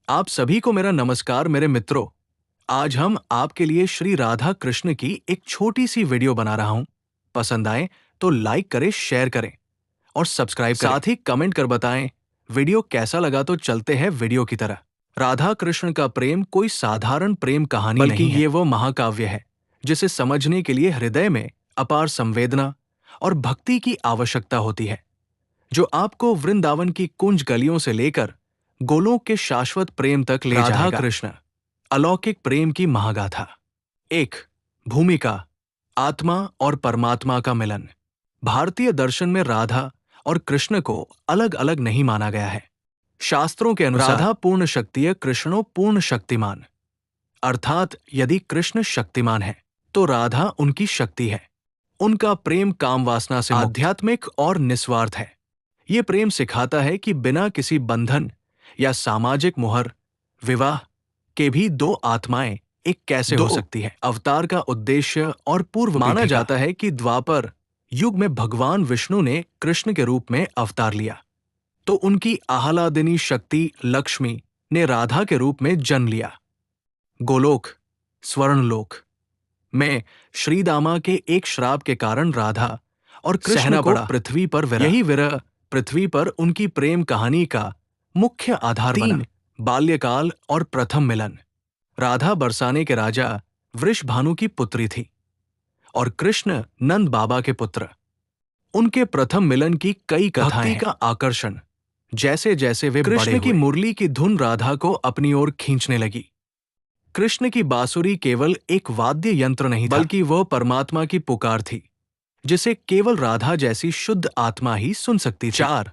आप सभी को मेरा नमस्कार मेरे मित्रों। आज हम आपके लिए श्री राधा कृष्ण की एक छोटी सी वीडियो बना रहा हूं। पसंद आए तो लाइक करें, शेयर करें और सब्सक्राइब करें। साथ ही कमेंट कर बताएं वीडियो कैसा लगा। तो चलते हैं वीडियो की तरह। राधा कृष्ण का प्रेम कोई साधारण प्रेम कहानी नहीं है, बल्कि ये वो महाकाव्य है जिसे समझने के लिए हृदय में अपार संवेदना और भक्ति की आवश्यकता होती है, जो आपको वृंदावन की कुंज गलियों से लेकर गोलोक के शाश्वत प्रेम तक ले जाएगा। राधा कृष्ण अलौकिक प्रेम की महागाथा। एक, भूमिका, आत्मा और परमात्मा का मिलन। भारतीय दर्शन में राधा और कृष्ण को अलग अलग नहीं माना गया है। शास्त्रों के अनुसार राधा पूर्ण शक्तिय, कृष्णो पूर्ण शक्तिमान। अर्थात यदि कृष्ण शक्तिमान है तो राधा उनकी शक्ति है। उनका प्रेम काम वासना से आध्यात्मिक और निस्वार्थ है। ये प्रेम सिखाता है कि बिना किसी बंधन या सामाजिक मुहर, विवाह के भी दो आत्माएं एक कैसे हो सकती है। अवतार का उद्देश्य और पूर्व माना जाता है कि द्वापर युग में भगवान विष्णु ने कृष्ण के रूप में अवतार लिया, तो उनकी आह्लादिनी शक्ति लक्ष्मी ने राधा के रूप में जन्म लिया। गोलोक, स्वर्णलोक में श्रीदामा के एक श्राप के कारण राधा और कृष्ण को पृथ्वी पर विरह, यही विरह पृथ्वी पर उनकी प्रेम कहानी का मुख्य आधार बना। बाल्यकाल और प्रथम मिलन। राधा बरसाने के राजा वृषभानु की पुत्री थी और कृष्ण नंद बाबा के पुत्र। उनके प्रथम मिलन की कई कथाएं हैं। का आकर्षण, जैसे जैसे वे कृष्ण की मुरली की धुन राधा को अपनी ओर खींचने लगी। कृष्ण की बांसुरी केवल एक वाद्य यंत्र नहीं था, बल्कि वह परमात्मा की पुकार थी जिसे केवल राधा जैसी शुद्ध आत्मा ही सुन सकती थी। 4,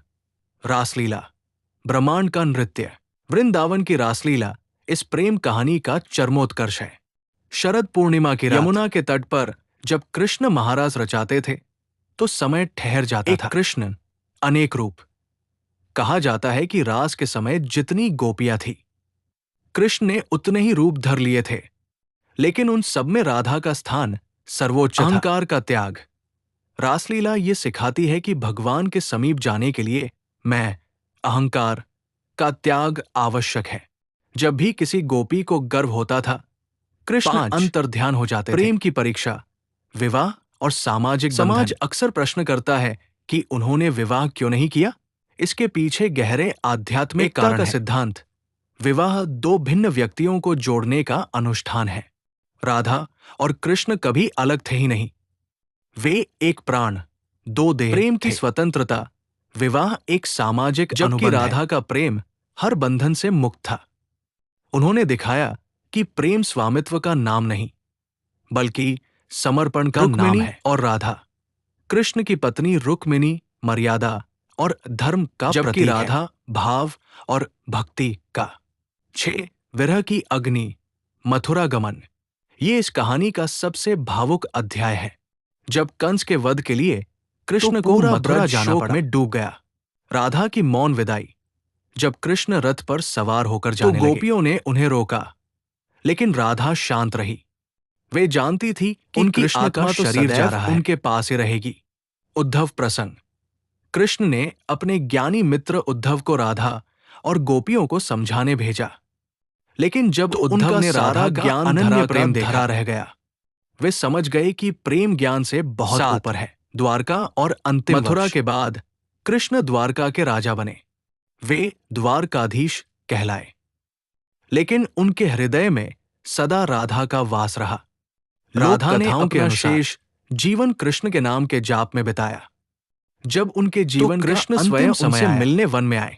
रासलीला, ब्रह्मांड का नृत्य। वृंदावन की रासलीला इस प्रेम कहानी का चरमोत्कर्ष है। शरद पूर्णिमा की रात यमुना के तट पर जब कृष्ण महाराज रचाते थे तो समय ठहर जाता था। कृष्ण अनेक रूप। कहा जाता है कि रास के समय जितनी गोपियां थी, कृष्ण ने उतने ही रूप धर लिए थे, लेकिन उन सब में राधा का स्थान सर्वोच्च था। अहंकार का त्याग। रासलीला ये सिखाती है कि भगवान के समीप जाने के लिए मैं, अहंकार का त्याग आवश्यक है। जब भी किसी गोपी को गर्व होता था, कृष्ण अंतर्ध्यान हो जाते थे। प्रेम की परीक्षा, विवाह और सामाजिक समाज अक्सर प्रश्न करता है कि उन्होंने विवाह क्यों नहीं किया। इसके पीछे गहरे आध्यात्मिक कारण का सिद्धांत। विवाह दो भिन्न व्यक्तियों को जोड़ने का अनुष्ठान है। राधा और कृष्ण कभी अलग थे ही नहीं, वे एक प्राण, दो देह। प्रेम की स्वतंत्रता। विवाह एक सामाजिक, जबकि राधा का प्रेम हर बंधन से मुक्त था। उन्होंने दिखाया कि प्रेम स्वामित्व का नाम नहीं, बल्कि समर्पण का नाम है। और राधा कृष्ण की पत्नी रुक्मिणी मर्यादा और धर्म का प्रतीक है, जबकि राधा भाव और भक्ति का। 6, विरह की अग्नि, मथुरा गमन। ये इस कहानी का सबसे भावुक अध्याय है। जब कंस के वध के लिए कृष्ण को मथुरा जाना पड़ा, में डूब गया। राधा की मौन विदाई। जब कृष्ण रथ पर सवार होकर जाने लगे, गोपियों ने उन्हें रोका, लेकिन राधा शांत रही। वे जानती थी कि उनकी आत्मा तो शरीर जा रहा है, उनके पास ही रहेगी। उद्धव प्रसंग। कृष्ण ने अपने ज्ञानी मित्र उद्धव को राधा और गोपियों को समझाने भेजा, लेकिन जब उद्धव ने राधा ज्ञान अनन्य प्रेम देखा रह गया। वे समझ गए कि प्रेम ज्ञान से बहुत ऊपर है। द्वारका और अंतिम मथुरा के बाद कृष्ण द्वारका के राजा बने। वे द्वारकाधीश कहलाए, लेकिन उनके हृदय में सदा राधा का वास रहा। राधा ने अपना शेष जीवन कृष्ण के नाम के जाप में बिताया। जब उनके जीवन कृष्ण स्वयं उनसे मिलने वन में आए,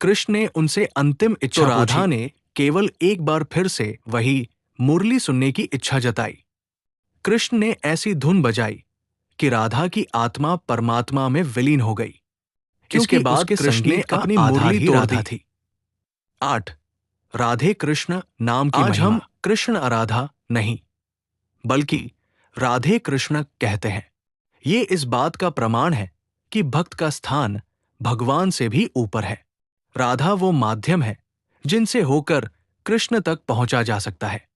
कृष्ण ने उनसे अंतिम इच्छा पूछी। राधा ने केवल एक बार फिर से वही मुरली सुनने की इच्छा जताई। कृष्ण ने ऐसी धुन बजाई कि राधा की आत्मा परमात्मा में विलीन हो गई। इसके बाद कृष्ण ने अपनी मुरली तोड़ दी थी। 8, राधे कृष्ण नाम की महिमा। आज हम कृष्ण आराधा नहीं, बल्कि राधे कृष्ण कहते हैं। ये इस बात का प्रमाण है कि भक्त का स्थान भगवान से भी ऊपर है। राधा वो माध्यम है जिनसे होकर कृष्ण तक पहुंचा जा सकता है।